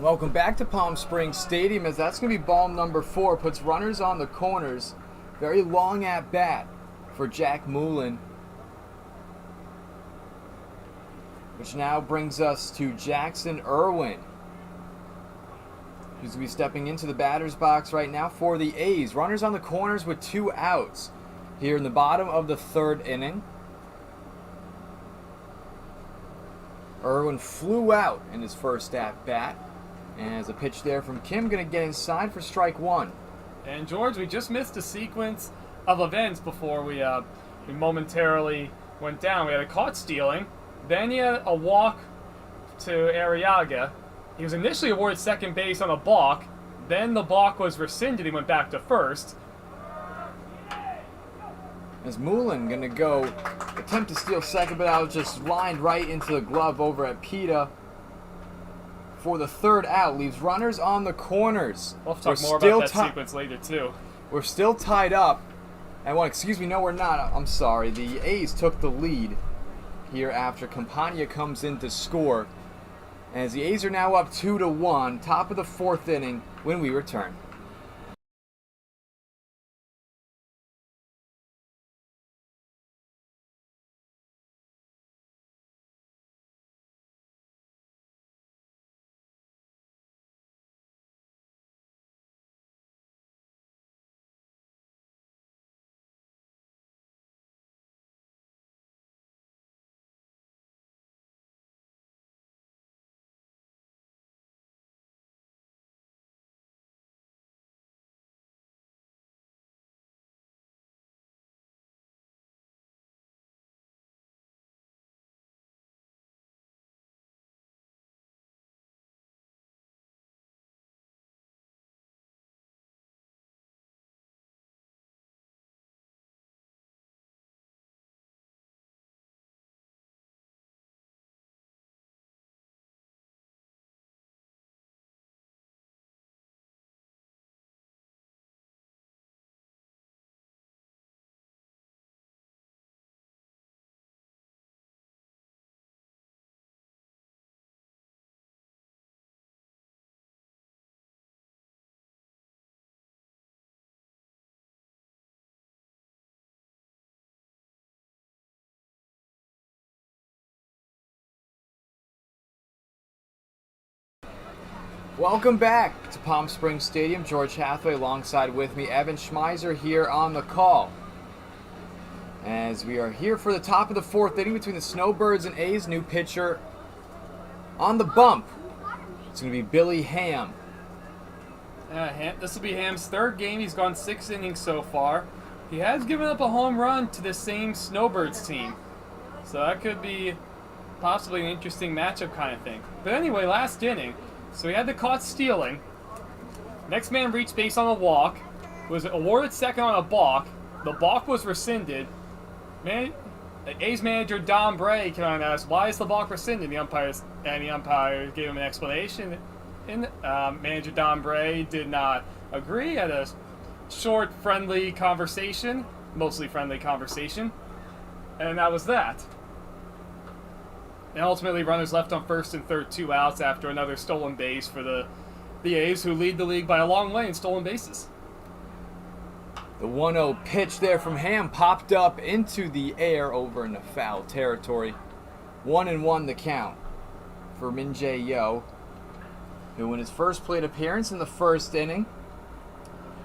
Welcome back to Palm Springs Stadium, as that's going to be ball number 4. Puts runners on the corners. Very long at bat for Jack Moulin. Which now brings us to Jackson Irwin, who's going to be stepping into the batter's box right now for the A's. Runners on the corners with 2 outs here in the bottom of the 3rd inning. Irwin flew out in his first at bat. And as a pitch there from Kim, going to get inside for strike 1. And George, we just missed a sequence of events before we momentarily went down. We had a caught stealing, then he had a walk to Arriaga. He was initially awarded second base on a balk, then the balk was rescinded. He went back to first. As Moulin going to go attempt to steal second, but I was just lined right into the glove over at PETA for the 3rd out. Leaves runners on the corners. We'll have to talk more about that sequence later too. We're still tied up. And no, we're not. I'm sorry. The A's took the lead here after Campagna comes in to score. As the A's are now up 2-1, top of the 4th inning when we return. Welcome back to Palm Springs Stadium. George Hathaway alongside with me, Evan Schmeiser here on the call. As we are here for the top of the 4th inning between the Snowbirds and A's. New pitcher on the bump. It's going to be Billy Ham. This will be Ham's 3rd game. He's gone 6 innings so far. He has given up a home run to the same Snowbirds team. So that could be possibly an interesting matchup kind of thing. But anyway, last inning. So he had the caught stealing. Next man reached base on a walk. Was awarded second on a balk. The balk was rescinded. A's manager Don Bray came on and asked, why is the balk rescinded? The umpire gave him an explanation. Manager Don Bray did not agree. Had a short, friendly conversation. Mostly friendly conversation. And that was that. And ultimately, runners left on 1st and 3rd, 2 outs after another stolen base for the A's, who lead the league by a long way in stolen bases. The 1-0 pitch there from Ham popped up into the air over in the foul territory. 1-1 the count for Min-Jae Yo, who in his first plate appearance in the 1st inning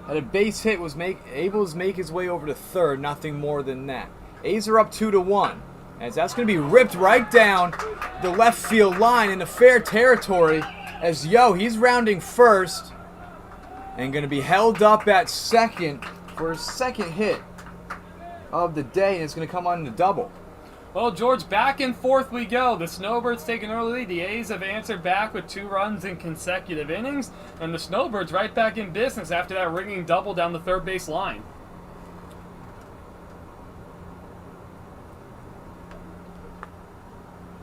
had a base hit, was able to make his way over to 3rd, nothing more than that. A's are up 2-1. As that's going to be ripped right down the left field line into fair territory, as Yo, he's rounding 1st and going to be held up at 2nd for his 2nd hit of the day, and it's going to come on the double. Well, George, back and forth we go. The Snowbirds take an early lead. The A's have answered back with 2 runs in consecutive innings, and the Snowbirds right back in business after that ringing double down the 3rd base line.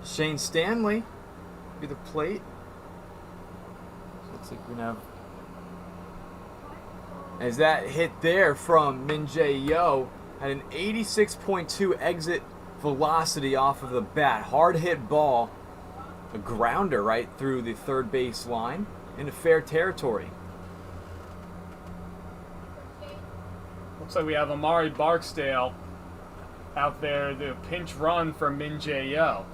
Shane Stanley be the plate. So looks like we're going to have, as that hit there from Min-Jae Yo had an 86.2 exit velocity off of the bat. Hard hit ball, a grounder right through the 3rd base line. into fair territory. Looks like we have Amari Barksdale out there, the pinch run for Min Jae Yo.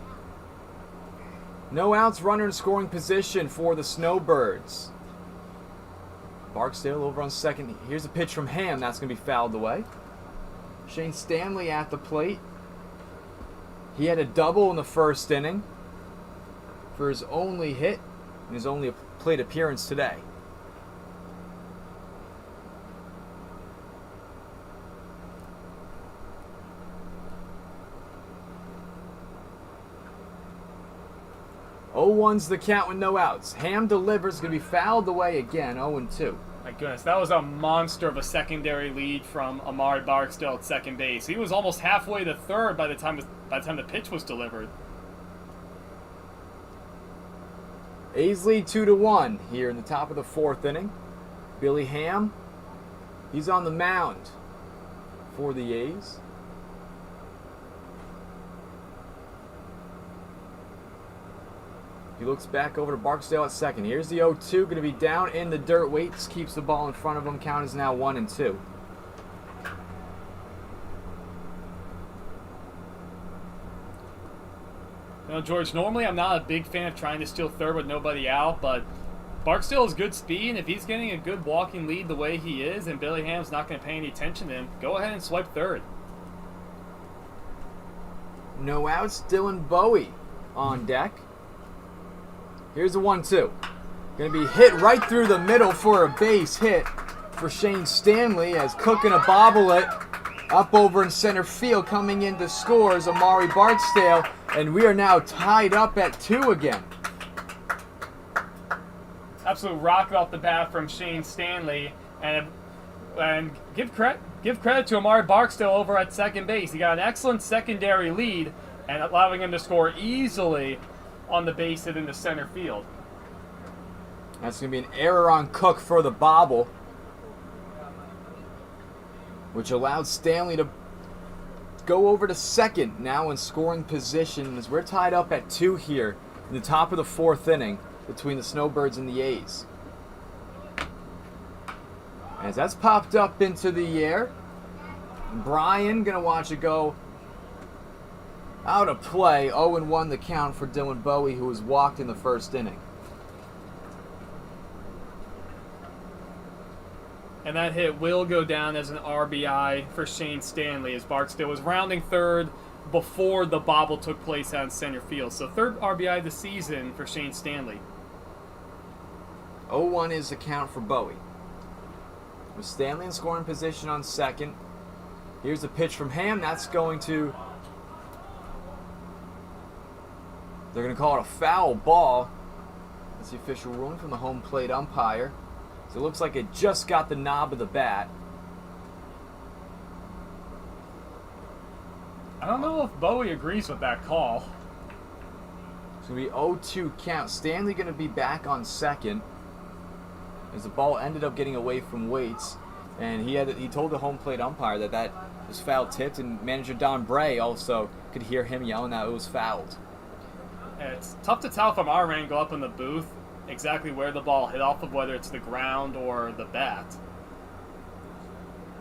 No outs, runner in scoring position for the Snowbirds. Barksdale over on second. Here's a pitch from Ham. That's going to be fouled away. Shane Stanley at the plate. He had a double in the first inning for his only hit and his only plate appearance today. Oh, 1's the count with no outs. Ham delivers, going to be fouled away again, 0-2. My goodness, that was a monster of a secondary lead from Amari Barksdale at second base. He was almost halfway to third by the time the pitch was delivered. A's lead 2-1 here in the top of the fourth inning. Billy Ham, he's on the mound for the A's. He looks back over to Barksdale at second. Here's the 0-2, going to be down in the dirt. Waits, keeps the ball in front of him. Count is now 1-2. You know, George, normally I'm not a big fan of trying to steal third with nobody out, but Barksdale has good speed, and if he's getting a good walking lead the way he is, and Billy Ham's not going to pay any attention to him, go ahead and swipe third. No outs, Dylan Bowie on deck. Here's the 1-2. Going to be hit right through the middle for a base hit for Shane Stanley as Cook and a bobble it up over in center field. Coming in to score is Amari Barksdale, and we are now tied up at 2 again. Absolute rocket off the bat from Shane Stanley, and give credit to Amari Barksdale over at second base. He got an excellent secondary lead and allowing him to score easily on the base hit into center field. That's going to be an error on Cook for the bobble, which allowed Stanley to go over to second, now in scoring position, as we're tied up at 2 here in the top of the fourth inning between the Snowbirds and the A's. As that's popped up into the air, Brian going to watch it go out of play. 0-1 the count for Dylan Bowie, who was walked in the first inning. And that hit will go down as an RBI for Shane Stanley, as Barksdale was rounding third before the bobble took place out in center field. So third RBI of the season for Shane Stanley. 0-1 is the count for Bowie. With Stanley in scoring position on second. Here's a pitch from Ham. That's going to... They're going to call it a foul ball. That's the official ruling from the home plate umpire. So it looks like it just got the knob of the bat. I don't know if Bowie agrees with that call. It's going to be 0-2 count. Stanley going to be back on second, as the ball ended up getting away from Waits. And he told the home plate umpire that was foul tipped, and manager Don Bray also could hear him yelling that it was fouled. It's tough to tell from our angle up in the booth exactly where the ball hit off of, whether it's the ground or the bat.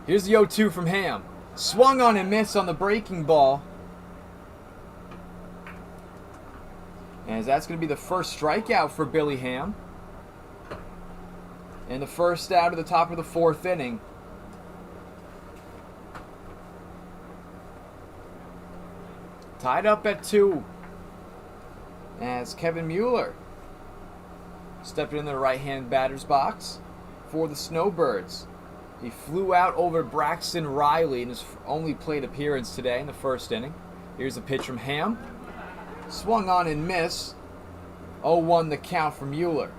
Here's the 0-2 from Ham. Swung on and missed on the breaking ball. And that's going to be the first strikeout for Billy Ham. And the first out of the top of the fourth inning. Tied up at 2. As Kevin Mueller stepped into the right-hand batter's box for the Snowbirds. He flew out over Braxton Riley in his only plate appearance today in the first inning. Here's a pitch from Ham. Swung on and missed. 0-1 the count for Mueller.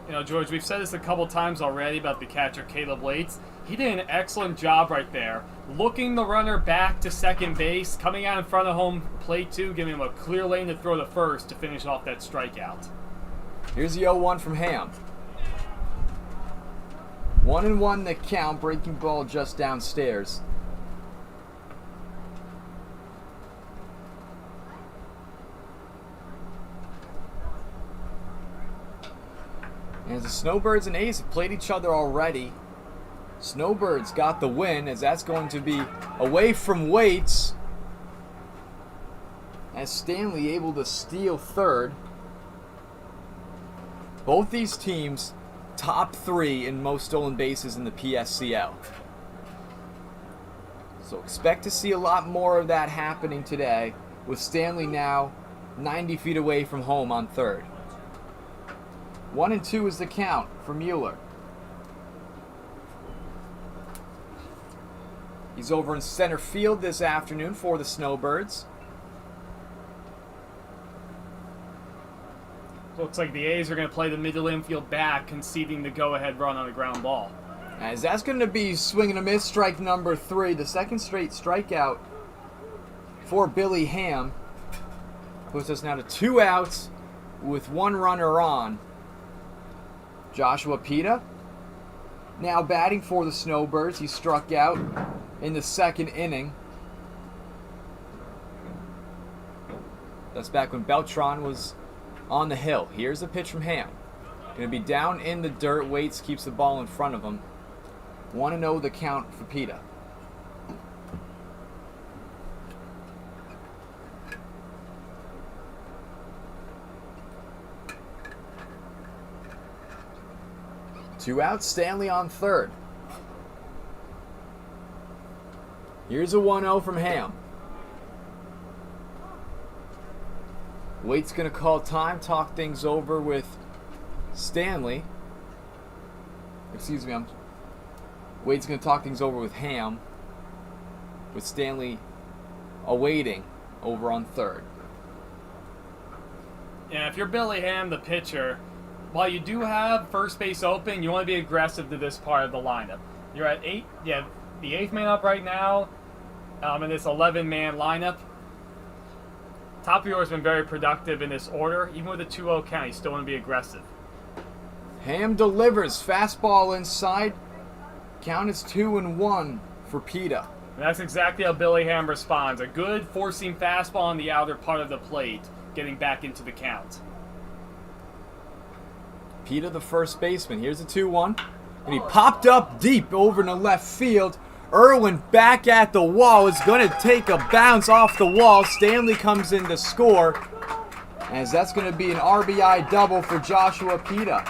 You know, George, we've said this a couple times already about the catcher, Caleb Waits. He did an excellent job right there, looking the runner back to second base, coming out in front of home plate too, giving him a clear lane to throw to first to finish off that strikeout. Here's the 0-1 from Ham. 1-1 the count, breaking ball just downstairs. As the Snowbirds and A's have played each other already. Snowbirds got the win, as that's going to be away from Waits. As Stanley able to steal third. Both these teams top 3 in most stolen bases in the PSCL. So expect to see a lot more of that happening today, with Stanley now 90 feet away from home on third. 1-2 is the count for Mueller. He's over in center field this afternoon for the Snowbirds. Looks like the A's are going to play the middle infield back, conceding the go-ahead run on a ground ball. As that's going to be swing and a miss, strike number 3. The second straight strikeout for Billy Ham. Puts us now to 2 outs with 1 runner on. Joshua Pita now batting for the Snowbirds. He struck out in the second inning. That's back when Beltran was on the hill. Here's a pitch from Ham. Going to be down in the dirt. Waits keeps the ball in front of him. 1-0 the count for Pita. Two outs, Stanley on third. Here's a 1-0 from Ham. Wait's going to call time, talk things over with Stanley. Excuse me, Wait's going to talk things over with Ham, with Stanley awaiting over on third. Yeah, if you're Billy Ham, the pitcher, while you do have first base open, you want to be aggressive to this part of the lineup. You're at 8, yeah, the 8th man up right now in this 11-man lineup. Top of yours has been very productive in this order. Even with a 2-0 count, you still want to be aggressive. Ham delivers, fastball inside. Count is 2-1 for Pita. And that's exactly how Billy Ham responds. A good four-seam fastball on the outer part of the plate, getting back into the count. Pita, the first baseman. Here's a 2-1. And he popped up deep over in the left field. Irwin back at the wall. Is going to take a bounce off the wall. Stanley comes in to score. As that's going to be an RBI double for Joshua Pita.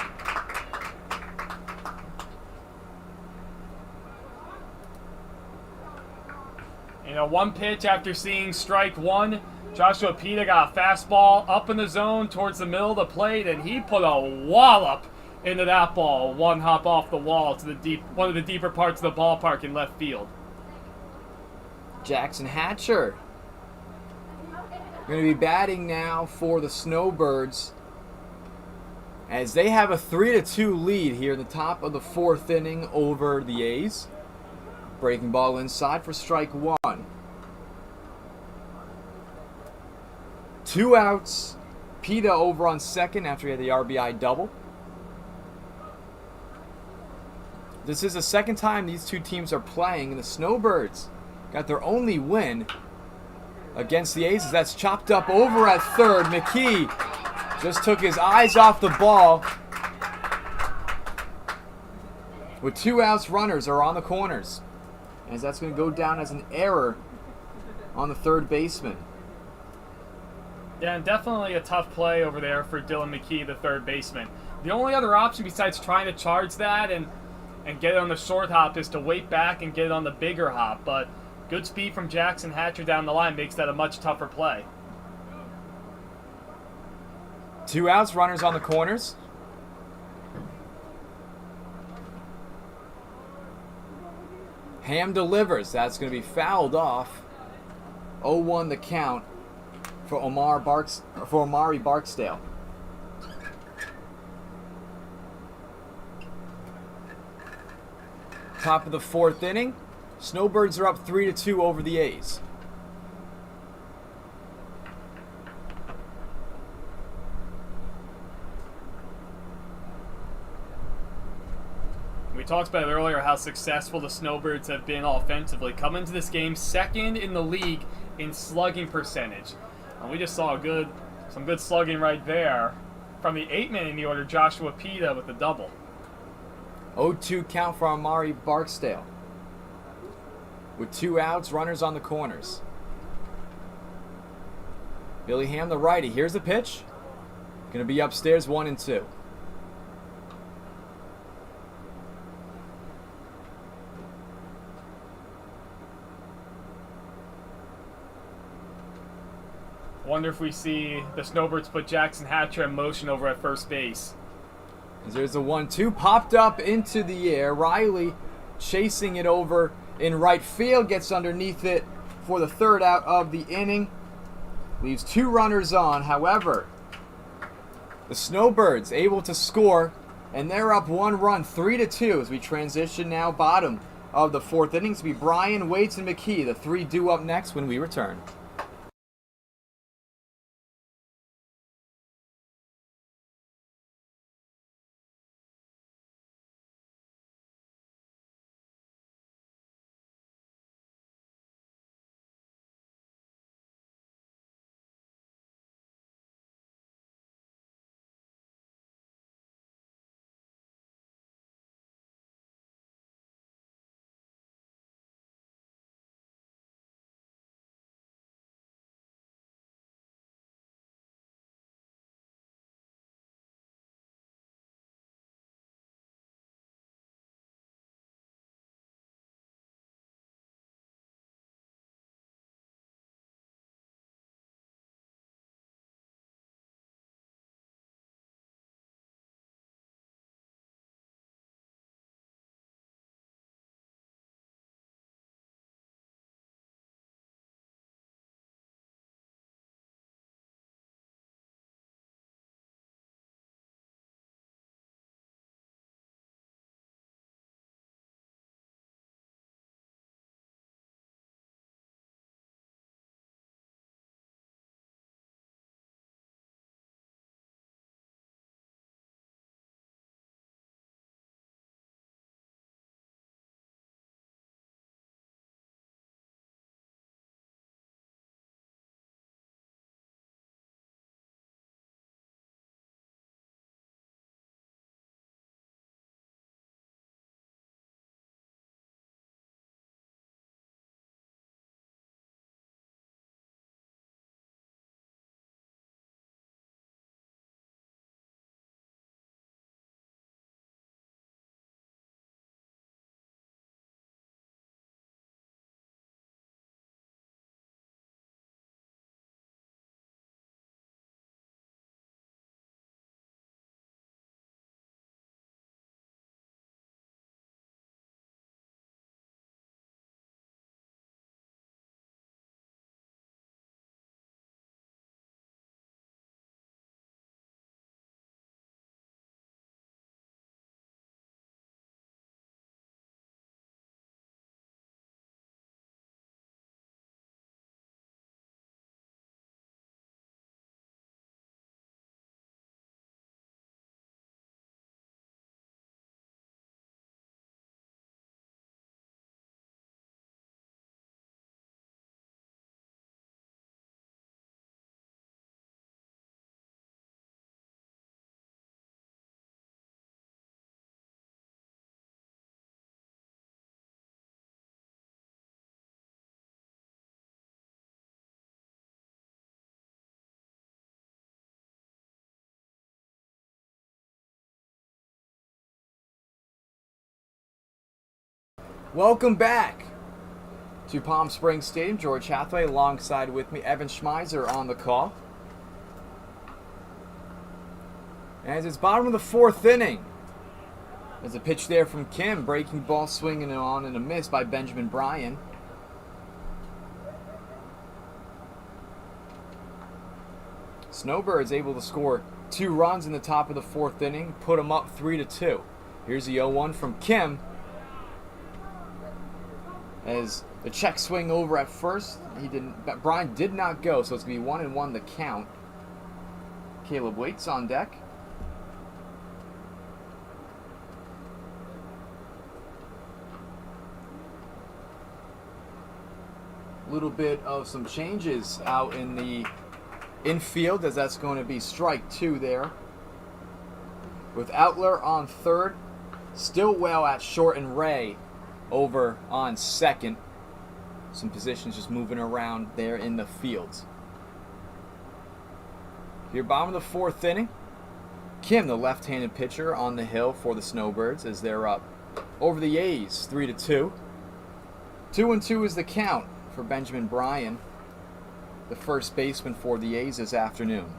You know, one pitch after seeing strike one, Joshua Pita got a fastball up in the zone towards the middle of the plate, and he put a wallop into that ball. One hop off the wall to the one of the deeper parts of the ballpark in left field. Jackson Hatcher going to be batting now for the Snowbirds, as they have a 3-2 lead here in the top of the 4th inning over the A's. Breaking ball inside for strike 1. 2 outs. Pita over on second after he had the RBI double. This is the second time these two teams are playing, and the Snowbirds got their only win against the A's. That's chopped up over at third. McKee just took his eyes off the ball. With 2 outs, runners are on the corners, as that's going to go down as an error on the third baseman. Yeah, and definitely a tough play over there for Dylan McKee, the third baseman. The only other option besides trying to charge that and get it on the short hop is to wait back and get it on the bigger hop. But good speed from Jackson Hatcher down the line makes that a much tougher play. 2 outs, runners on the corners. Ham delivers. That's going to be fouled off. 0-1 the count for Omari Barksdale. Top of the 4th inning. Snowbirds are up 3-2 over the A's. We talked about it earlier how successful the Snowbirds have been offensively. Coming into this game second in the league in slugging percentage. And we just saw some good slugging right there from the 8-man in the order, Joshua Pita with the double. 0-2 count for Amari Barksdale. With 2 outs, runners on the corners. Billy Ham, the righty. Here's the pitch. Going to be upstairs, 1-2. Wonder if we see the Snowbirds put Jackson Hatcher in motion over at first base. As there's a 1-2 popped up into the air. Riley chasing it over in right field, gets underneath it for the 3rd out of the inning. Leaves 2 runners on. However, the Snowbirds able to score, and they're up 1 run, 3-2, as we transition now bottom of the 4th inning to be Bryan, Waits, and McKee. The 3 due up next when we return. Welcome back to Palm Springs Stadium. George Hathaway alongside with me, Evan Schmeiser on the call. As it's bottom of the 4th inning. There's a pitch there from Kim. Breaking ball swinging on and a miss by Benjamin Bryan. Snowbirds able to score 2 runs in the top of the 4th inning. Put them up 3-2. Here's the 0-1 from Kim. As the check swing over at first, Bryan did not go, so it's going to be 1-1 the count. Caleb Waits on deck. A little bit of some changes out in the infield, as that's going to be strike 2 there with Outler on third, Stillwell at short, and Ray over on second. Some positions just moving around there in the fields. Here, bottom of the fourth inning, Kim, the left-handed pitcher, on the hill for the Snowbirds as they're up over the A's 3-2. 2-2 is the count for Benjamin Bryan, the first baseman for the A's this afternoon.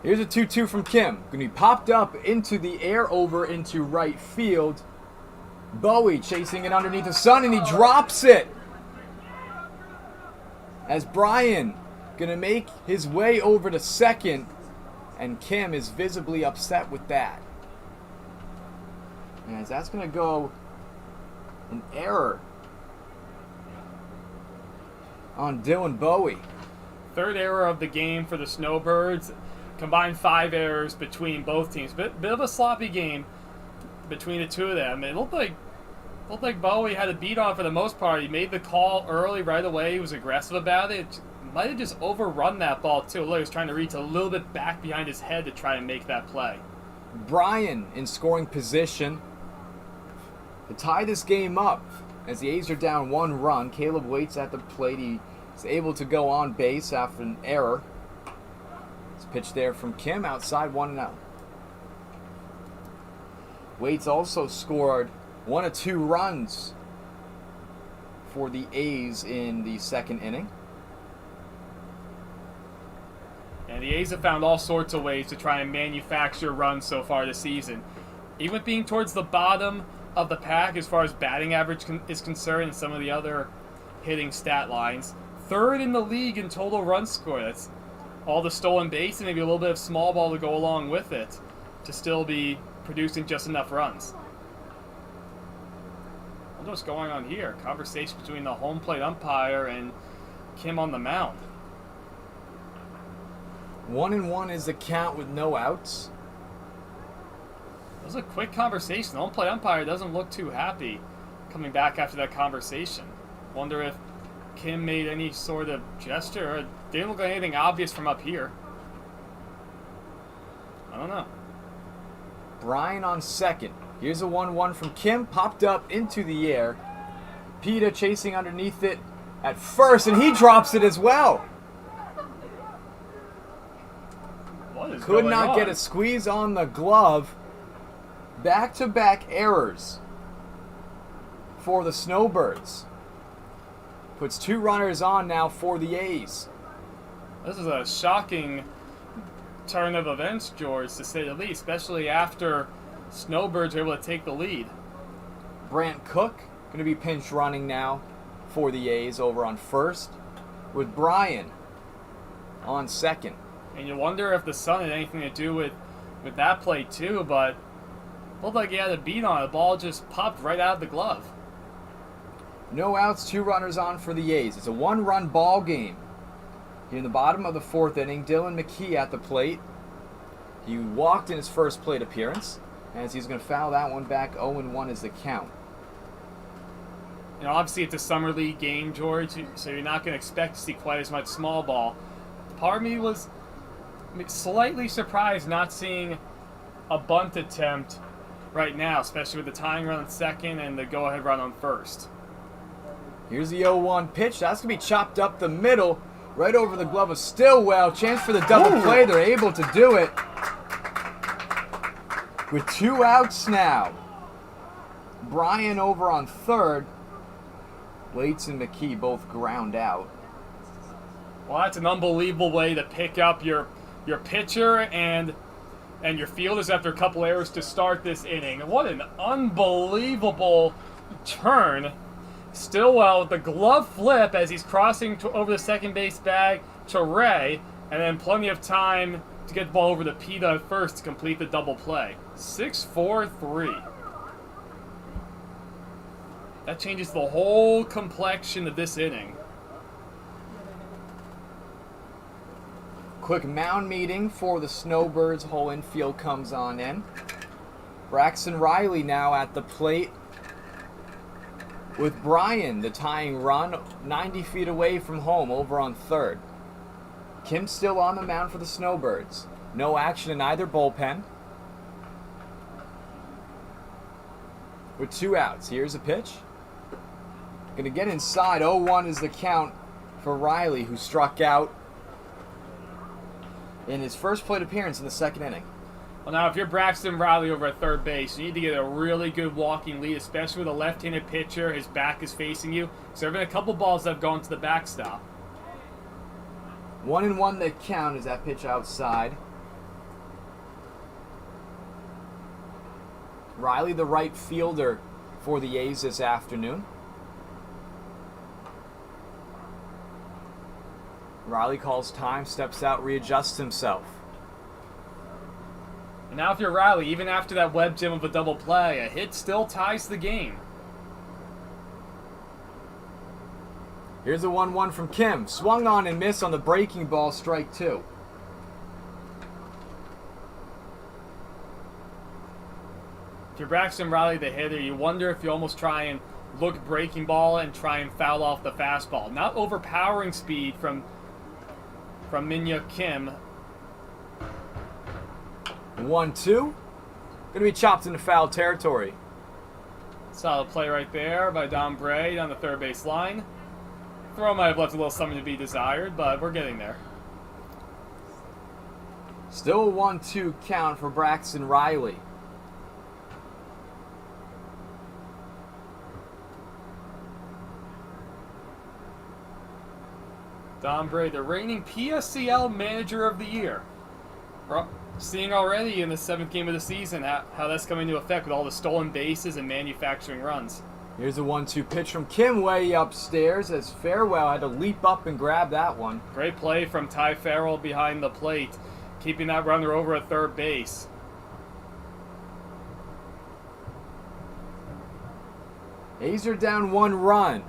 Here's a 2-2 from Kim. Going to be popped up into the air over into right field. Bowie chasing it underneath the sun, and he drops it. As Bryan going to make his way over to second, and Kim is visibly upset with that. As that's going to go an error on Dylan Bowie. Third error of the game for the Snowbirds. Combined 5 errors between both teams. Bit of a sloppy game between the two of them. It looked like Bowie had a beat on for the most part. He made the call early right away. He was aggressive about it. Might have just overrun that ball too. Look, he was trying to reach a little bit back behind his head to try and make that play. Bryan in scoring position to tie this game up as the A's are down 1 run. Caleb waits at the plate. He is able to go on base after an error. Pitch there from Kim, outside 1-0. Waits also scored 1 of 2 runs for the A's in the second inning. And the A's have found all sorts of ways to try and manufacture runs so far this season. Even with being towards the bottom of the pack as far as batting average is concerned and some of the other hitting stat lines. Third in the league in total run score. That's all the stolen base and maybe a little bit of small ball to go along with it to still be producing just enough runs. I wonder what's going on here. Conversation between the home plate umpire and Kim on the mound. 1-1 is the count with no outs. It was a quick conversation. The home plate umpire doesn't look too happy coming back after that conversation. Wonder if Kim made any sort of gesture. Or didn't look like anything obvious from up here. I don't know. Bryan on second. Here's a 1-1 from Kim, popped up into the air. Peta chasing underneath it at first, and he drops it as well. What is Could going not on? get a squeeze on the glove. Back-to-back errors for the Snowbirds. Puts 2 runners on now for the A's. This is a shocking turn of events, George, to say the least, especially after Snowbirds were able to take the lead. Brant Cook going to be pinch running now for the A's over on first, with Bryan on second. And you wonder if the sun had anything to do with that play too, but looked like he had a beat on it. The ball just popped right out of the glove. No outs, 2 runners on for the A's. It's a 1-run ball game. Here in the bottom of the 4th inning, Dylan McKee at the plate. He walked in his first plate appearance, as he's going to foul that one back. 0-1 is the count. You know, obviously it's a summer league game, George, so you're not going to expect to see quite as much small ball. Part of me was slightly surprised not seeing a bunt attempt right now, especially with the tying run on second and the go-ahead run on first. Here's the 0-1 pitch. That's going to be chopped up the middle, right over the glove of Stillwell. Chance for the double play. They're able to do it. With 2 outs now. Bryan over on third. Waits and McKee both ground out. Well, that's an unbelievable way to pick up your pitcher and your fielders after a couple errors to start this inning. What an unbelievable turn. Stillwell with the glove flip as he's crossing over the second base bag to Ray, and then plenty of time to get the ball over to Peta at first to complete the double play. 6-4-3. That changes the whole complexion of this inning. Quick mound meeting for the Snowbirds. Whole infield comes on in. Braxton Riley now at the plate. with Brian, the tying run, 90 feet away from home over on third. Kim still on the mound for the Snowbirds. No action in either bullpen. With 2 outs, here's a pitch. Going to get inside. 0-1 is the count for Riley, who struck out in his first plate appearance in the second inning. Well, now, if you're Braxton Riley over at third base, you need to get a really good walking lead, especially with a left-handed pitcher. His back is facing you. So there have been a couple balls that have gone to the backstop. 1-1 the count is that pitch outside. Riley, the right fielder for the A's this afternoon. Riley calls time, steps out, readjusts himself. And now if you're Riley, even after that web gem of a double play, a hit still ties the game. Here's a 1-1 from Kim. Swung on and missed on the breaking ball, strike 2. If you're Braxton Riley, the hitter, you wonder if you almost try and look breaking ball and try and foul off the fastball. Not overpowering speed from Min-Hyuk Kim. 1-2. Going to be chopped into foul territory. Solid play right there by Dom Bray down the third base line. Throw might have left a little something to be desired, but we're getting there. Still a 1-2 count for Braxton Riley. Dom Bray, the reigning PSCL Manager of the Year. We're seeing already in the 7th game of the season how that's coming into effect with all the stolen bases and manufacturing runs. Here's a 1-2 pitch from Kim way upstairs as Farewell had to leap up and grab that one. Great play from Ty Farrell behind the plate, keeping that runner over at third base. A's are down 1 run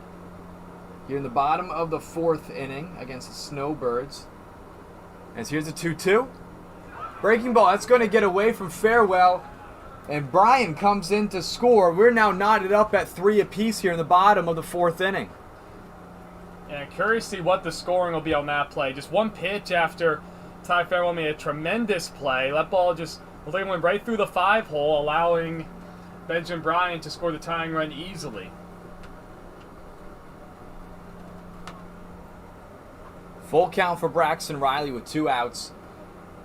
here in the bottom of the 4th inning against the Snowbirds. As here's a 2-2. Breaking ball, that's going to get away from Farewell. And Brian comes in to score. We're now knotted up at 3 apiece here in the bottom of the 4th inning. And curious to see what the scoring will be on that play. Just one pitch after Ty Farrell made a tremendous play. That ball just went right through the 5-hole, allowing Benjamin Bryant to score the tying run easily. Full count for Braxton Riley with 2 outs.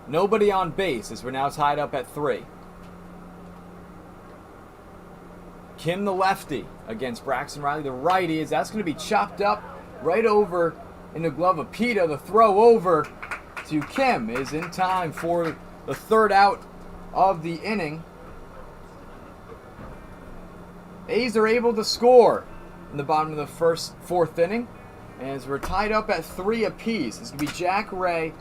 Nobody on base as we're now tied up at 3. Kim the lefty against Braxton Riley the righty, as that's going to be chopped up right over in the glove of Peta. The throw over to Kim is in time for the 3rd out of the inning. A's are able to score in the bottom of the 4th inning as we're tied up at 3 apiece. It's going to be Jack Ray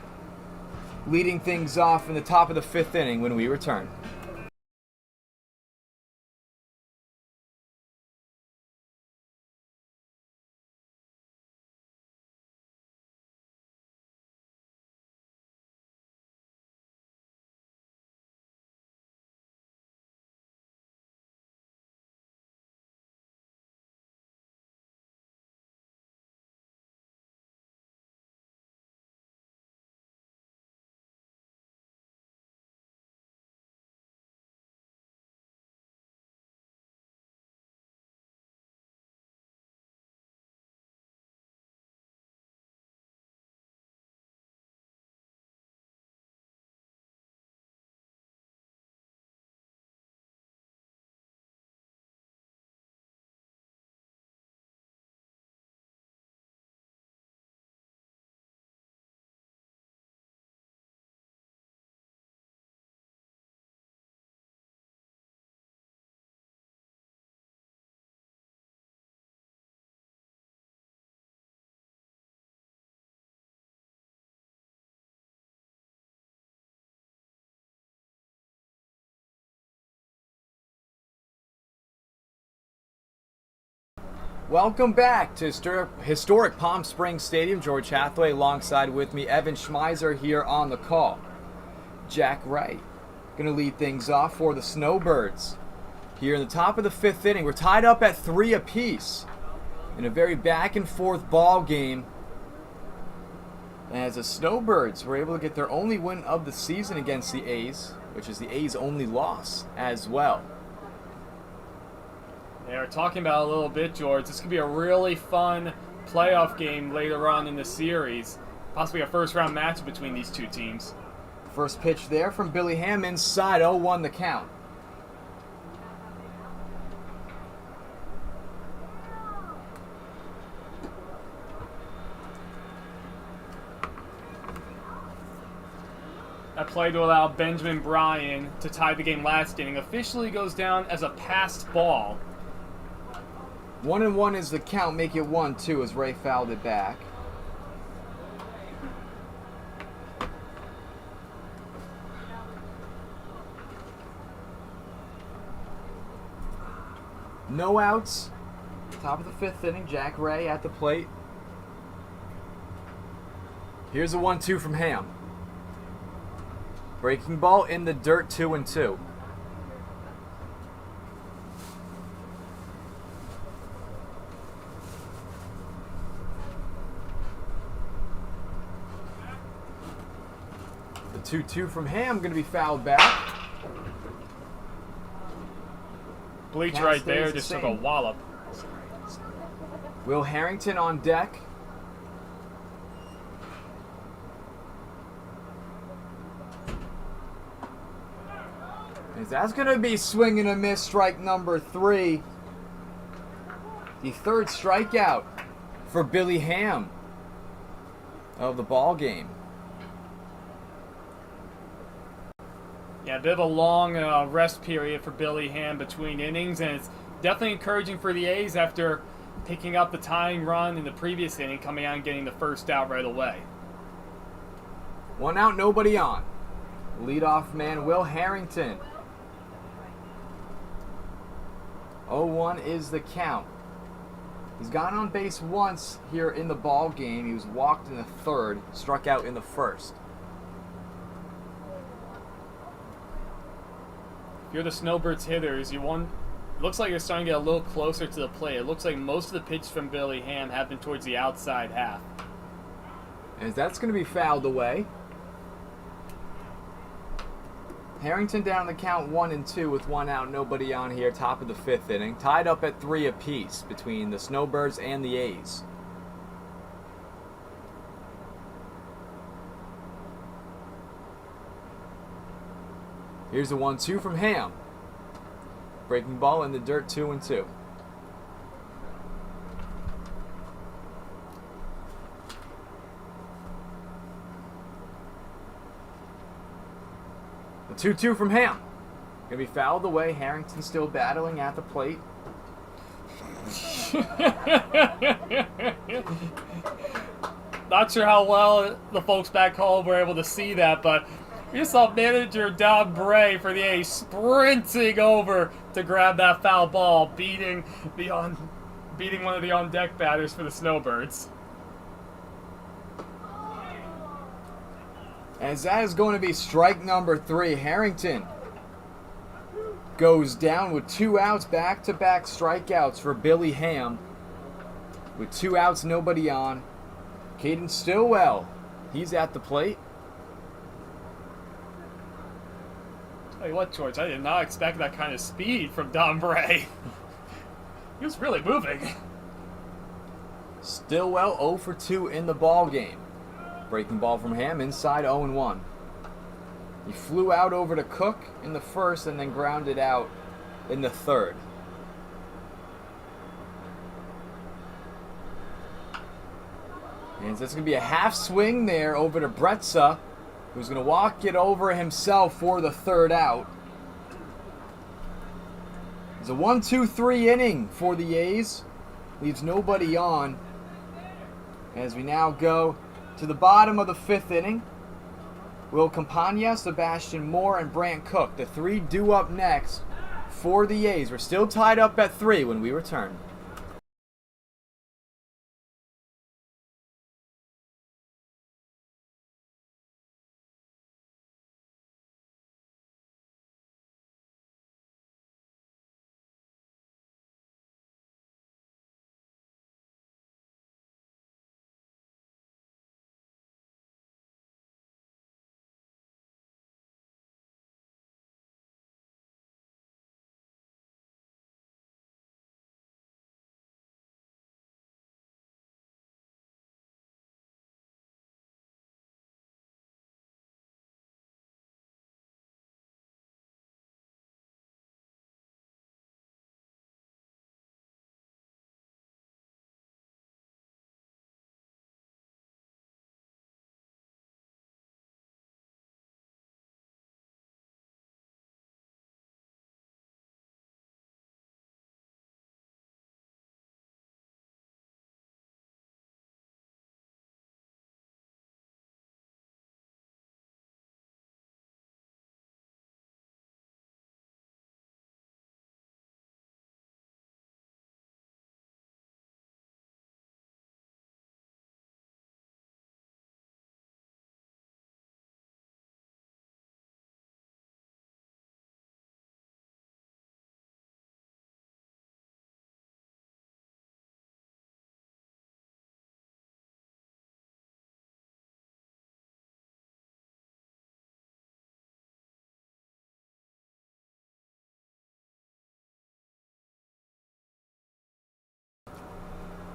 leading things off in the top of the 5th inning when we return. Welcome back to historic Palm Springs Stadium. George Hathaway alongside with me, Evan Schmeiser here on the call. Jack Ray going to lead things off for the Snowbirds. here in the top of the 5th inning. We're tied up at 3 apiece in a very back and forth ball game, as the Snowbirds were able to get their only win of the season against the A's, which is the A's' only loss as well. Yeah, we're talking about it a little bit, George. This could be a really fun playoff game later on in the series. Possibly a first-round match between these two teams. First pitch there from Billy Ham inside, 0-1 the count. That play to allow Benjamin Bryan to tie the game last inning officially goes down as a passed ball. 1-1 is the count, make it 1-2 as Ray fouled it back. No outs. Top of the 5th inning, Jack Ray at the plate. Here's a 1-2 from Ham. Breaking ball in the dirt, 2-2. The 2-2 from Ham going to be fouled back. Bleach Count right stays there the just took a same. wallop. Will Harrington on deck. As that's going to be swing and a miss, strike number 3. The 3rd strikeout for Billy Ham of the ball game. Yeah, a bit of a long rest period for Billy Ham between innings, and it's definitely encouraging for the A's after picking up the tying run in the previous inning, coming out and getting the first out right away. 1 out, nobody on. Leadoff man Will Harrington. 0-1 is the count. He's gone on base once here in the ball game. He was walked in the 3rd, struck out in the 1st. If you're the Snowbirds hitters, it looks like you're starting to get a little closer to the plate. It looks like most of the pitches from Billy Ham have been towards the outside half. As that's going to be fouled away. Harrington down the count 1-2 with 1 out, nobody on here, top of the 5th inning. Tied up at 3 apiece between the Snowbirds and the A's. Here's a 1-2 from Ham. Breaking ball in the dirt, 2-2. The 2-2 from Ham. Gonna be fouled away. Harrington still battling at the plate. Not sure how well the folks back home were able to see that, but we saw manager Don Bray for the A's sprinting over to grab that foul ball, beating one of the on-deck batters for the Snowbirds. As that is going to be strike number 3. Harrington goes down with 2 outs, back-to-back strikeouts for Billy Ham. With 2 outs, nobody on. Caden Stillwell, he's at the plate. Tell you what, George, I did not expect that kind of speed from Don Bray. He was really moving. Stillwell 0 for 2 in the ball game. Breaking ball from Ham inside, 0-1. He flew out over to Cook in the 1st and then grounded out in the 3rd. And it's going to be a half swing there over to Bretza, who's going to walk it over himself for the 3rd out. It's a 1-2-3 inning for the A's. Leaves nobody on. As we now go to the bottom of the 5th inning. Will Campagna, Sebastian Moore, and Brant Cook, the 3 due up next for the A's. We're still tied up at 3 when we return.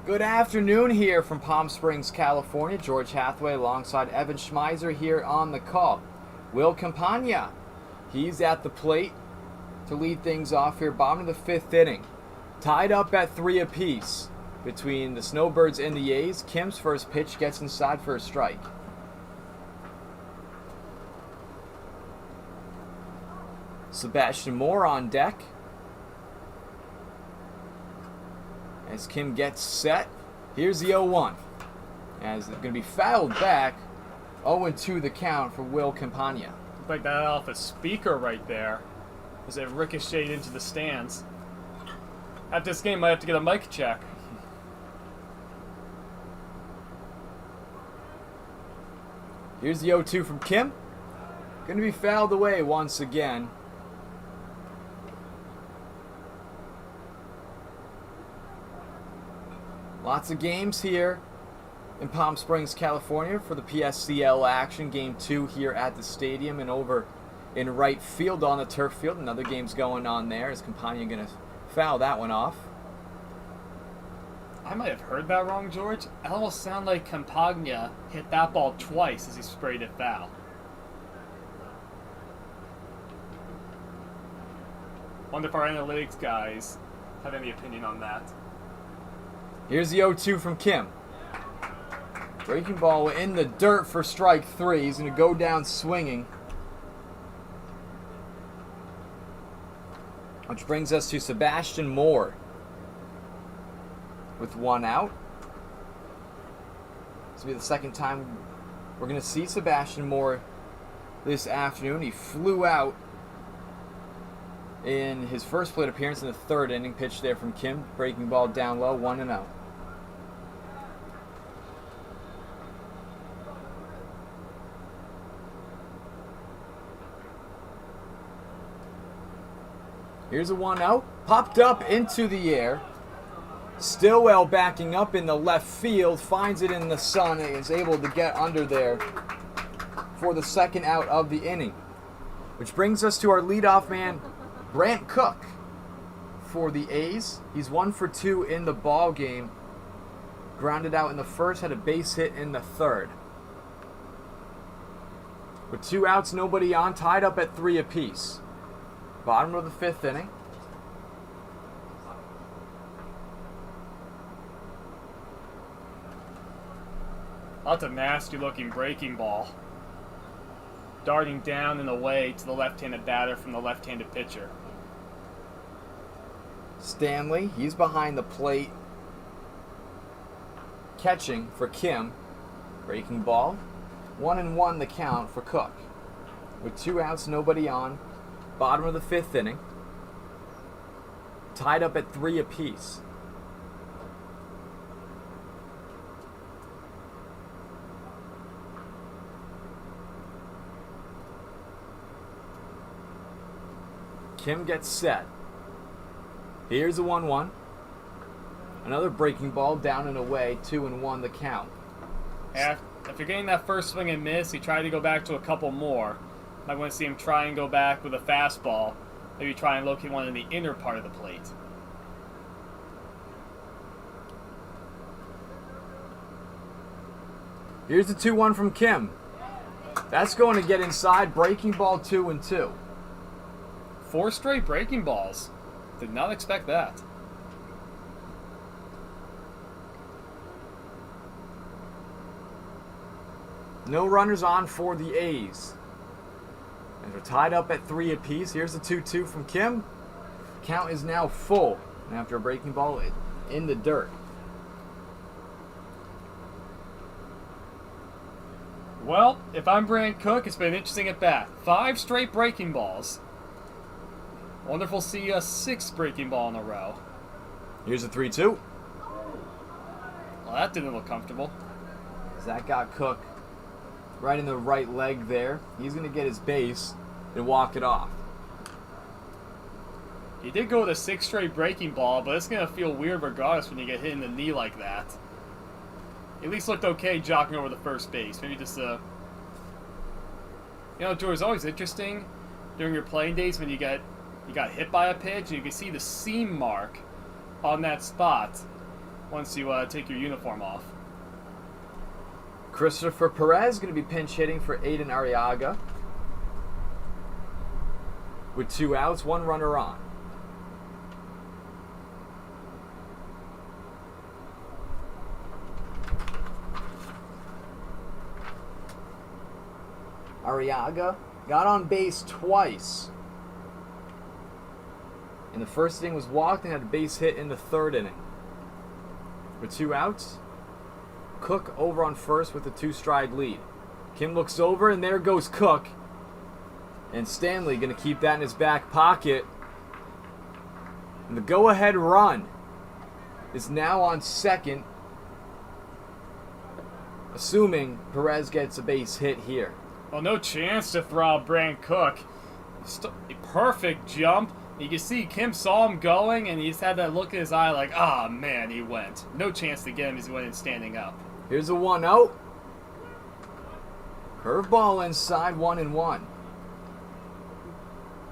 Good afternoon here from Palm Springs, California. George Hathaway alongside Evan Schmeiser here on the call. Will Campagna, he's at the plate to lead things off here. Bottom of the fifth inning. Tied up at 3 apiece between the Snowbirds and the A's. Kim's first pitch gets inside for a strike. Sebastian Moore on deck. As Kim gets set, here's the 0-1. As it's going to be fouled back, 0-2 the count for Will Campagna. Looked like that off a speaker right there as it ricocheted into the stands. After this game, I have to get a mic check. Here's the 0-2 from Kim. Going to be fouled away once again. Lots of games here in Palm Springs, California for the PSCL action. Game 2 here at the stadium and over in right field on the turf field. Another game's going on there. Is Campagna going to foul that one off? I might have heard that wrong, George. It almost sounded like Campagna hit that ball twice as he sprayed it foul. Wonder if our analytics guys have any opinion on that. Here's the 0-2 from Kim. Breaking ball in the dirt for strike 3. He's going to go down swinging. Which brings us to Sebastian Moore with 1 out. This will be the second time we're going to see Sebastian Moore this afternoon. He flew out in his first plate appearance in the 3rd inning. Pitch there from Kim. Breaking ball down low, 1-0. Here's a 1-0. Popped up into the air. Stillwell backing up in the left field. Finds it in the sun and is able to get under there for the 2nd out of the inning. Which brings us to our leadoff man, Brant Cook, for the A's. He's 1 for 2 in the ball game. Grounded out in the 1st, had a base hit in the 3rd. With 2 outs, nobody on, tied up at 3 apiece. Bottom of the 5th inning. That's a nasty looking breaking ball. Darting down and away to the left-handed batter from the left-handed pitcher. Stanley, he's behind the plate. Catching for Kim. Breaking ball. 1-1 the count for Cook. With 2 outs, nobody on. Bottom of the 5th inning. Tied up at 3 apiece. Kim gets set. Here's a 1-1. Another breaking ball down and away, 2-1 the count. If you're getting that first swing and miss, he tried to go back to a couple more. I want to see him try and go back with a fastball. Maybe try and locate one in the inner part of the plate. Here's the 2-1 from Kim. That's going to get inside. Breaking ball, 2-2. 4 straight breaking balls. Did not expect that. No runners on for the A's. And they're tied up at 3 apiece. Here's the 2-2 from Kim. Count is now full after a breaking ball in the dirt. Well, if I'm Brant Cook, it's been an interesting at bat. 5 straight breaking balls. Wonderful to see a 6th breaking ball in a row. Here's the 3-2. Well, that didn't look comfortable. That got Cook right in the right leg there. He's going to get his base and walk it off. He did go with a 6 straight breaking ball, but it's going to feel weird regardless when you get hit in the knee like that. At least looked okay jogging over the first base. Maybe just You know, George, it's always interesting during your playing days when you got hit by a pitch and you can see the seam mark on that spot. once you take your uniform off. Christopher Perez going to be pinch hitting for Aiden Arriaga. With 2 outs, 1 runner on. Arriaga got on base twice. In the first inning was walked and had a base hit in the 3rd inning. With 2 outs, Cook over on first with a 2-stride lead. Kim looks over and there goes Cook. And Stanley going to keep that in his back pocket. And the go-ahead run is now on second, assuming Perez gets a base hit here. Well, no chance to throw out Brant Cook. A perfect jump. You can see Kim saw him going, and he just had that look in his eye like, ah, man, he went. No chance to get him as he went in standing up. Here's a 1-0. Curveball inside, 1-1.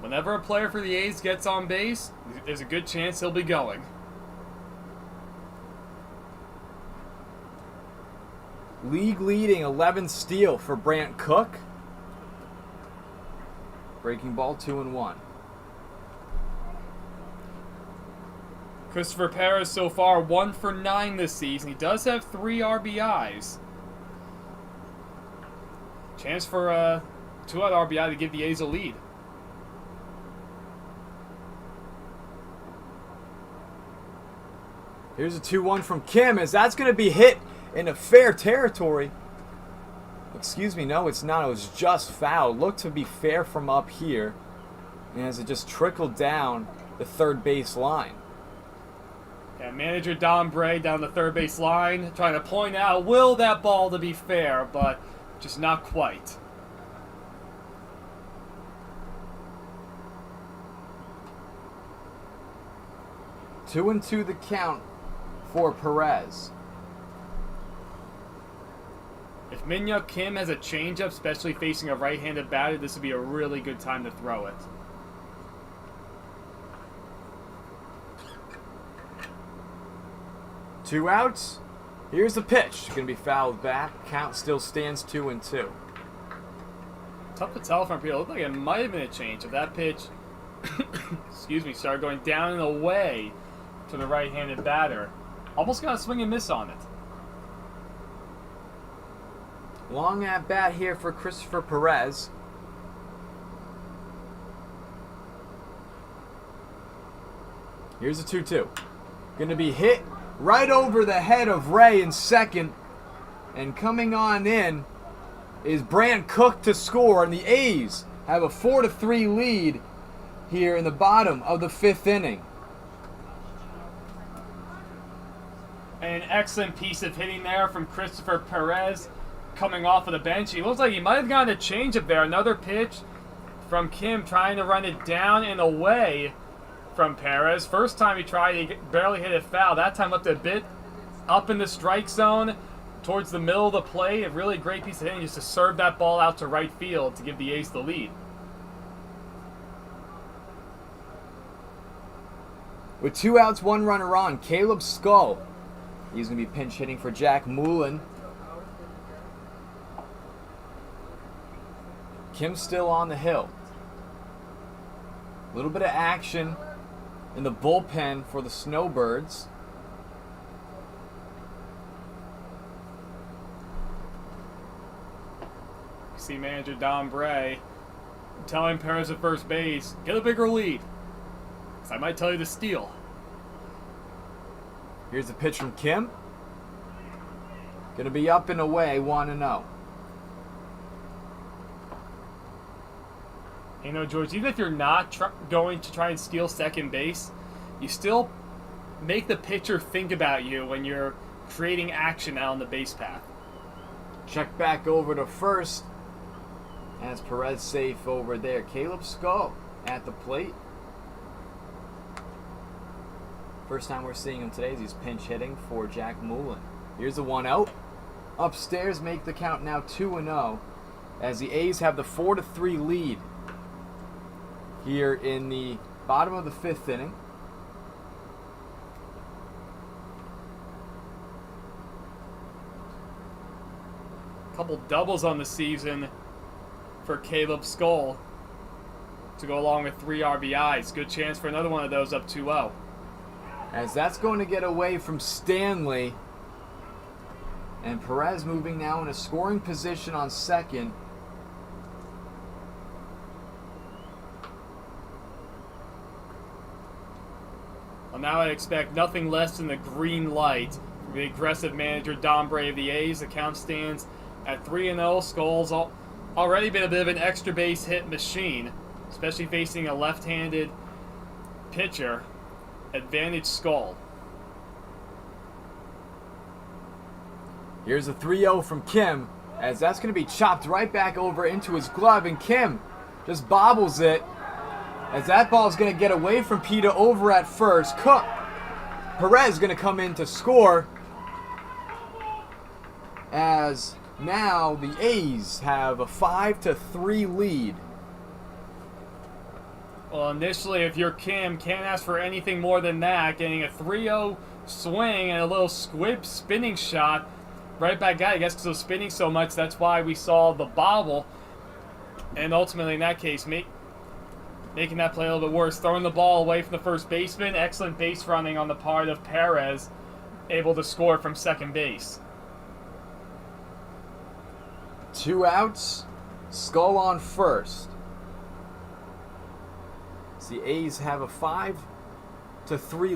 Whenever a player for the A's gets on base, there's a good chance he'll be going. League leading 11 steal for Brant Cook. Breaking ball, 2-1. Christopher Perez so far 1 for 9 this season. He does have 3 RBIs. Chance for a 2-out RBI to give the A's a lead. Here's a 2-1 from Kim, as that's going to be hit in a fair territory. Excuse me, no, it's not. It was just foul. Looked to be fair from up here. And as it just trickled down the 3rd base line. Yeah, manager Don Bray down the 3rd base line trying to point out, will that ball to be fair, but just not quite. Two and two the count for Perez. If Min-Young Kim has a changeup, especially facing a right-handed batter, this would be a really good time to throw it. Two outs. Here's the pitch. Going to be fouled back. Count still stands 2-2. Tough to tell from here. It looked like it might have been a change. If that pitch, excuse me, started going down and away to the right-handed batter. Almost got a swing and miss on it. Long at bat here for Christopher Perez. Here's a 2-2. Going to be hit right over the head of Ray in second. And coming on in is Brant Cook to score. And the A's have a 4-3 lead here in the bottom of the 5th inning. An excellent piece of hitting there from Christopher Perez coming off of the bench. He looks like he might have gotten a changeup there. Another pitch from Kim trying to run it down and away from Perez. First time he tried, he barely hit it foul. That time left a bit up in the strike zone towards the middle of the plate. A really great piece of hitting just to serve that ball out to right field to give the A's the lead. With 2 outs, 1 runner on, Caleb Skull. He's going to be pinch hitting for Jack Moulin. Kim still on the hill. A little bit of action in the bullpen for the Snowbirds. See manager Don Bray telling Perez at first base, get a bigger lead. Because I might tell you to steal. Here's the pitch from Kim. Going to be up and away, 1-0. You know, George, even if you're not going to try and steal second base, you still make the pitcher think about you when you're creating action out on the base path. Check back over to first. As Perez safe over there. Caleb Skull at the plate. First time we're seeing him today as he's pinch hitting for Jack Moulin. Here's the 1-0. Upstairs make the count now 2-0 as the A's have the 4-3 lead here in the bottom of the 5th inning. couple doubles on the season for Caleb Skull to go along with 3 RBIs. Good chance for another one of those up 2-0. As that's going to get away from Stanley. And Perez moving now in a scoring position on second. Well, now I expect nothing less than the green light from the aggressive manager Don Bray of the A's. The count stands at 3-0. Skull's already been a bit of an extra base hit machine, especially facing a left-handed pitcher. Advantage Skull. Here's a 3-0 from Kim, as that's going to be chopped right back over into his glove, and Kim just bobbles it, as that ball's going to get away from Pita over at first. Perez going to come in to score, as now the A's have a 5-3 lead. Well, initially, if you're Kim, can't ask for anything more than that. Getting a 3-0 swing and a little squib spinning shot right back at, I guess, because it was spinning so much. That's why we saw the bobble. And ultimately, in that case, making that play a little bit worse. Throwing the ball away from the first baseman. Excellent base running on the part of Perez. Able to score from second base. 2 outs. Skull on first. The A's have a 5-3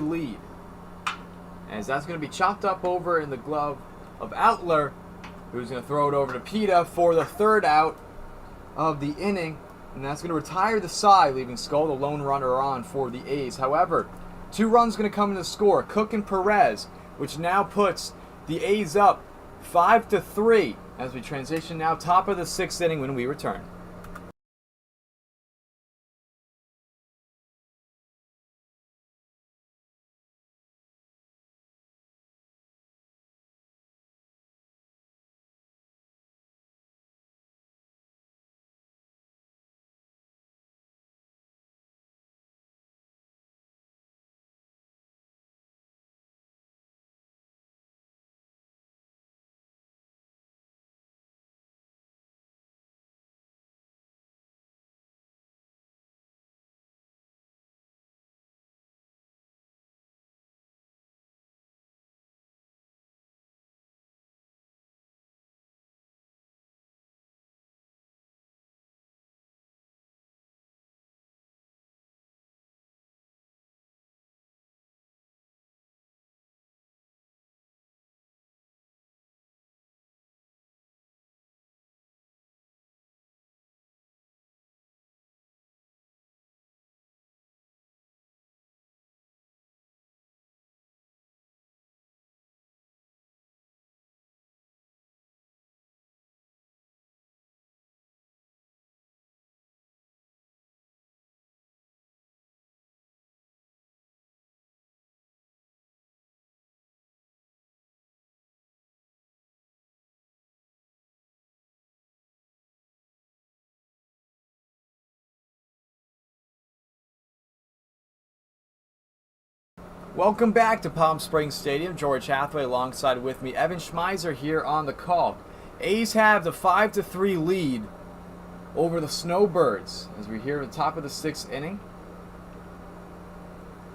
lead. As that's going to be chopped up over in the glove of Outler, who's going to throw it over to Pita for the 3rd out of the inning. And that's going to retire the side, leaving Skull the lone runner on for the A's. However, 2 runs going to come in the score. Cook and Perez, which now puts the A's up 5-3 as we transition now top of the 6th inning when we return. Welcome back to Palm Springs Stadium. George Hathaway alongside with me, Evan Schmeiser here on the call. A's have the 5-3 lead over the Snowbirds as we're here at the top of the 6th inning.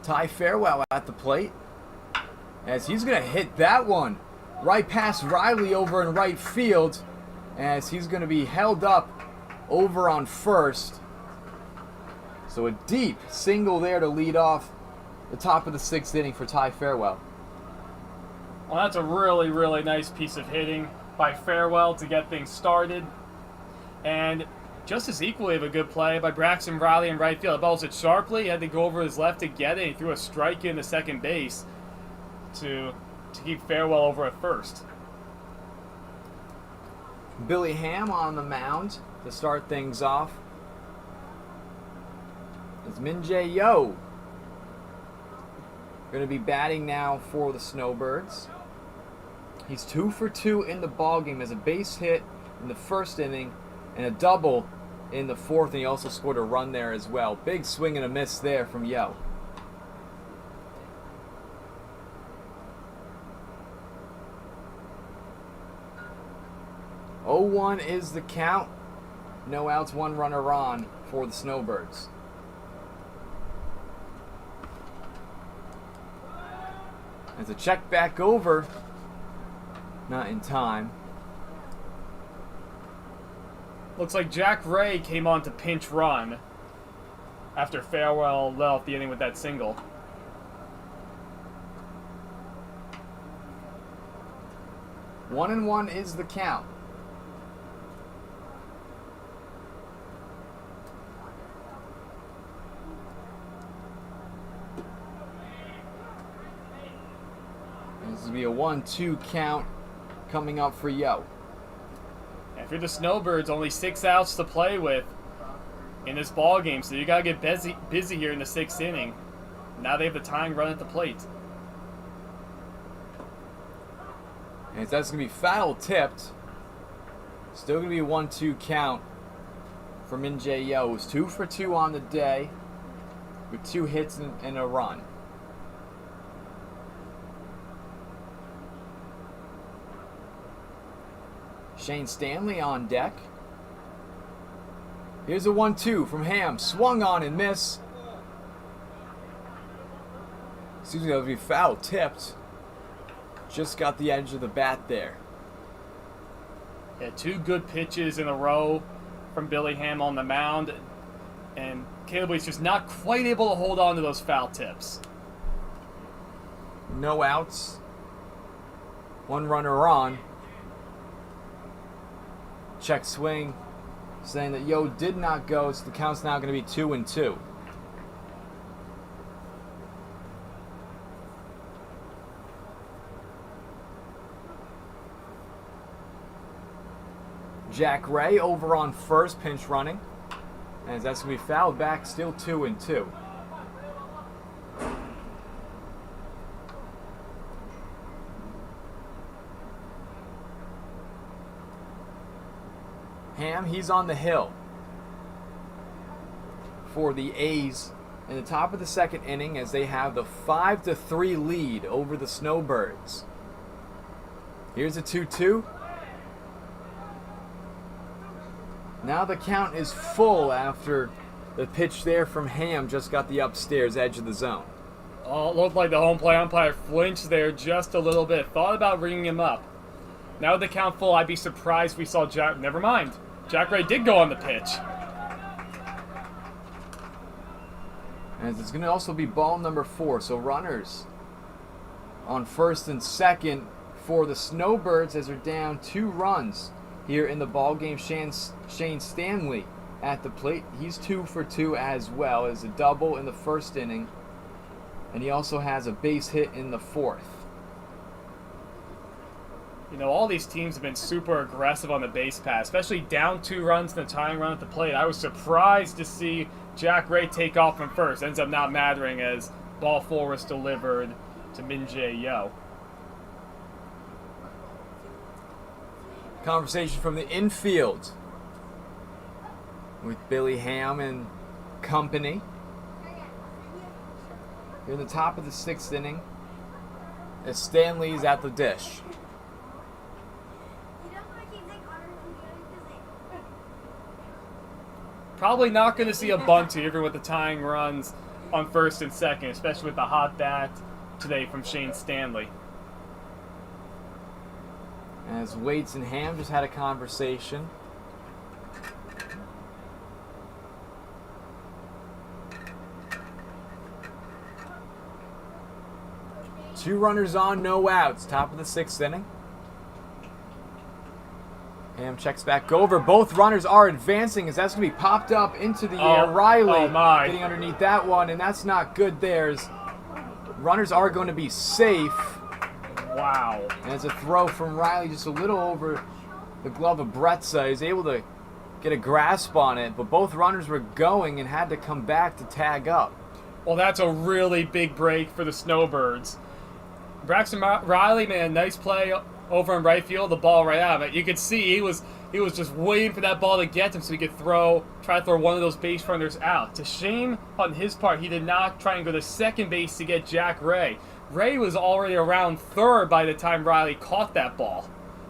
Ty Farewell at the plate as he's going to hit that one right past Riley over in right field as he's going to be held up over on first. So a deep single there to lead off the top of the 6th inning for Ty Farewell. Well, that's a really, really nice piece of hitting by Farewell to get things started. And just as equally of a good play by Braxton Riley in right field. The ball's hit sharply. He had to go over his left to get it. He threw a strike into second base to keep Farewell over at first. Billy Ham on the mound to start things off. It's Min-Jae Yo going to be batting now for the Snowbirds. He's 2 for 2 in the ballgame as a base hit in the first inning and a double in the 4th, and he also scored a run there as well. Big swing and a miss there from Yo. 0-1 is the count. No outs, 1 runner on for the Snowbirds. As a check back over, not in time. Looks like Jack Ray came on to pinch run after Farewell let off the inning with that single. One and one is the count. This will be a 1-2 count coming up for Yo. If you're the Snowbirds, only 6 outs to play with in this ball game, so you gotta get busy here in the 6th inning. Now they have the tying run at the plate. And that's going to be foul tipped. Still going to be a 1-2 count for Min Jae Yo. Who's 2 for 2 on the day with 2 hits and a run. Shane Stanley on deck. Here's a 1-2 from Ham. Swung on and miss. Seems like that would be foul tipped. Just got the edge of the bat there. Yeah, 2 good pitches in a row from Billy Ham on the mound. And Caleb Wade's just not quite able to hold on to those foul tips. No outs. 1 runner on. Check swing saying that Yo did not go, so the count's now going to be 2-2. Jack Ray over on first, pinch running. And that's going to be fouled back, still 2-2. Ham, he's on the hill for the A's in the top of the 2nd inning as they have the 5-3 lead over the Snowbirds. Here's a 2-2. Now the count is full after the pitch there from Ham just got the upstairs edge of the zone. Oh, it looked like the home plate umpire flinched there just a little bit. Thought about ringing him up. Now with the count full, I'd be surprised if we saw Jack... Never mind. Jack Ray did go on the pitch. And it's going to also be ball number 4. So runners on first and second for the Snowbirds as they're down 2 runs here in the ball game. Shane Stanley at the plate. He's 2 for 2 as well as a double in the 1st inning. And he also has a base hit in the 4th. You know, all these teams have been super aggressive on the base pass, especially down 2 runs in the tying run at the plate. I was surprised to see Jack Ray take off from first. Ends up not mattering as ball 4 was delivered to Min Jae Yo. Conversation from the infield with Billy Ham and company. Here in the top of the 6th inning as Stanley's at the dish. Probably not going to see a bunt here, even with the tying runs on first and second, especially with the hot bat today from Shane Stanley. As Waits and Ham just had a conversation. Two runners on, no outs. Top of the 6th inning. Ham checks back over. Both runners are advancing as that's going to be popped up into the air. Riley getting underneath that one, and that's not good there. Runners are going to be safe. Wow. And it's a throw from Riley just a little over the glove of Bretza. He's able to get a grasp on it, but both runners were going and had to come back to tag up. Well, that's a really big break for the Snowbirds. Braxton Riley made a nice play over in right field, the ball right out of it. You could see he was just waiting for that ball to get him so he could try to throw one of those base runners out. It's a shame on his part he did not try and go to second base to get Jack Ray. Ray was already around third by the time Riley caught that ball.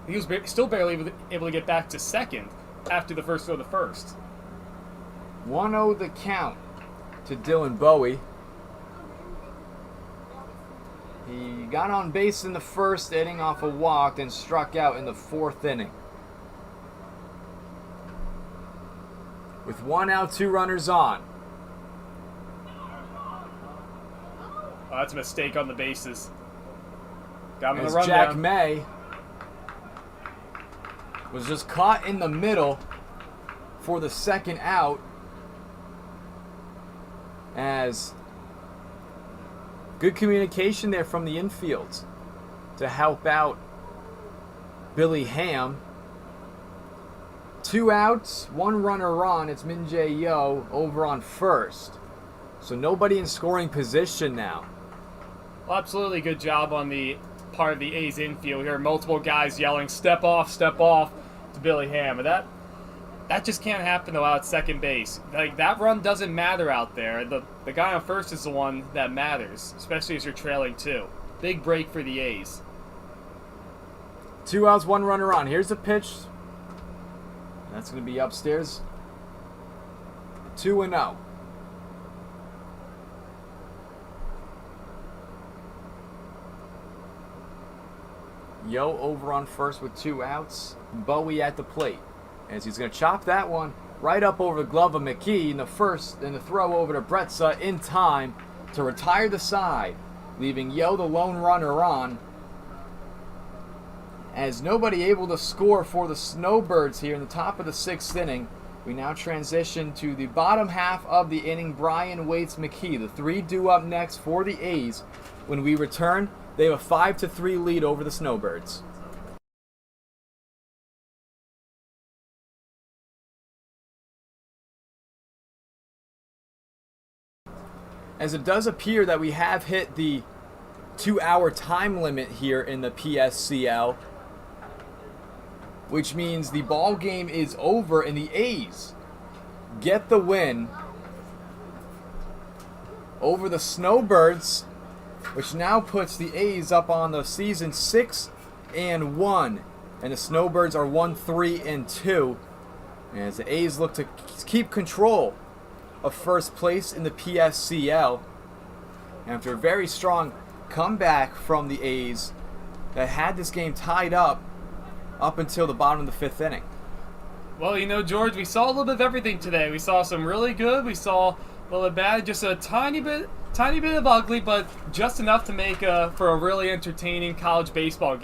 He was still barely able to get back to second after the first throw of the first. 1-0 the count to Dylan Bowie. He got on base in the first inning off a walk, then struck out in the fourth inning. With 1 out, 2 runners on. Oh, that's a mistake on the bases. Got him in As the run Jack down. May was just caught in the middle for the second out, as good communication there from the infield to help out Billy Ham. 2 outs, 1 runner on. It's Min Jae Yo over on first. So nobody in scoring position now. Well, absolutely good job on the part of the A's infield. We hear multiple guys yelling, step off to Billy Ham. And that just can't happen though out at second base. Like, that run doesn't matter out there. The guy on first is the one that matters, especially as you're trailing 2. Big break for the A's. 2 outs, 1 runner on. Here's the pitch. That's going to be upstairs. 2-0. Yo over on first with 2 outs. Bowie at the plate, as he's going to chop that one right up over the glove of McKee in the first, and the throw over to Bretza in time to retire the side, leaving Yo the lone runner on. As nobody able to score for the Snowbirds here in the top of the 6th inning, we now transition to the bottom half of the inning. Brian waits McKee. The 3 due up next for the A's. When we return, they have a 5-3 lead over the Snowbirds. As it does appear that we have hit the 2-hour time limit here in the PSCL, which means the ball game is over and the A's get the win over the Snowbirds, which now puts the A's up on the season 6-1, and the Snowbirds are 1-3-2, as the A's look to keep control of first place in the PSCL after a very strong comeback from the A's that had this game tied up until the bottom of the 5th inning. Well, you know, George, we saw a little bit of everything today. We saw some really good, we saw a little bit bad, just a tiny bit of ugly, but just enough to make for a really entertaining college baseball game.